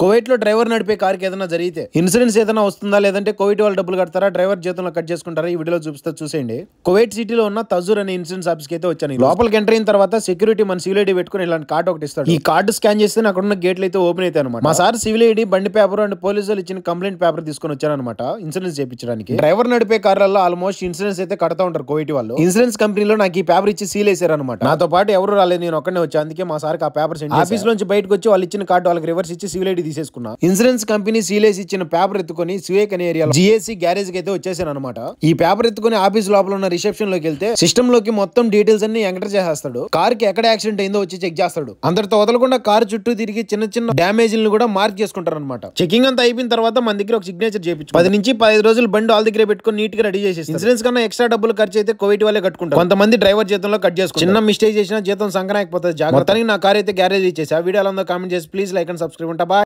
Kuwait లో driver నడిపే car కి ఏదైనా జరిగితే ఇన్సూరెన్స్ ఏదైనా వస్తుందా లేదంటే కువైట్ వాళ్ళు డబ్బులు కడతారా డ్రైవర్ జీతంలో కట్ చేసుకుంటారా ఈ వీడియోలో చూపిస్తా చూసేయండి. కువైట్ సిటీలో ఉన్న తజూర్ అనే ఇన్సూరెన్స్ ఆఫీస్ కి అయితే వచ్చాను. లోపలికి ఎంటర్ అయిన తర్వాత సెక్యూరిటీ మన సివిల్ ఐడి పెట్టుకుని ఇలాంటి కార్డు ఒకటి ఇస్తాడు. ఈ కార్డు స్కాన్ చేస్తే అక్కడ ఉన్న గేట్లు అయితే ఓపెన్ అయితే అనమాట. మా సార్ సివిల్ ఐడి బండి పేపర్ అండ్ పోలీసులు ఇచ్చిన కంప్లైంట్ పేపర్ తీసుకొని వచ్చారనమాట ఇన్సూరెన్స్ చేయించడానికి. డ్రైవర్ నడిపే కార్లలో ఆల్మోస్ట్ ఇన్సూరెన్స్ అయితే కడతా ఉంటారు కువైట్ వాళ్ళు. ఇన్సూరెన్స్ కంపెనీలో నాకు ఈ పేపర్ ఇచ్చి సీల్ వేసారు అనమాట. నాతో పాటు ఎవరు రాలేదు, నేను ఒక్కనే వచ్చా. అందుకే మా సార్ ఆ పేపర్ ఆఫీస్ నుంచి బయటకు వచ్చి వాళ్ళు ఇచ్చిన కార్డు వాళ్ళకి రివర్స్ ఇచ్చి సివిల్ ఐడి తీసేసుకున్నా. ఇన్సూరెన్స్ కంపెనీ సీలేసి ఇచ్చిన పేపర్ ఎత్తుకొని సుయేక్ అనే ఏరియాలో జిఎస్సి గ్యారేజ్ కి అయితే వచ్చేసాను అనమాట. ఈ పేపర్ ఎత్తుకొని ఆఫీస్ లోపల ఉన్న రిసెప్షన్ లోకి వెళ్తే సిస్టమ్ లోకి మొత్తం డీటెయిల్స్ అన్ని ఎంటర్ చేసేస్తాడు. కార్ కి ఎక్కడ యాక్సిడెంట్ అయిందో వచ్చి చెక్ చేస్తాడు. అందరితో వదలకుండా కార్ చుట్టూ తిరిగి చిన్న చిన్న డ్యామేజ్లను కూడా మార్క్ చేసుకుంటారు అనమాట. చెకింగ్ అంతా అయిపోయిన తర్వాత మన దగ్గర ఒక సిగ్నేచర్ చేయించు 10 నుంచి 15 రోజులు బండి వాళ్ళ దగ్గర పెట్టుకొని నీట్ గా రెడీ చేసేసి ఇన్సూరెన్స్ కన్నా ఎక్స్ట్రా డబ్బులు ఖర్చు అయితే కువైట్ వాళ్ళే కట్టుకుంటారు. కొంతమంది డ్రైవర్ జీతంలో కట్ చేసుకుంటారు. చిన్న మిస్టేక్ చేసినా జీతం సంకనాకపోతుంది. జాగ్రత్తగా నా కార్ అయితే గ్యారేజ్ ఇచ్చేసి ఆ వీడియో కామెంట్ చేసి ప్లీజ్ లైక్ అండ్ సబ్స్క్రైబ్. ఉంటా.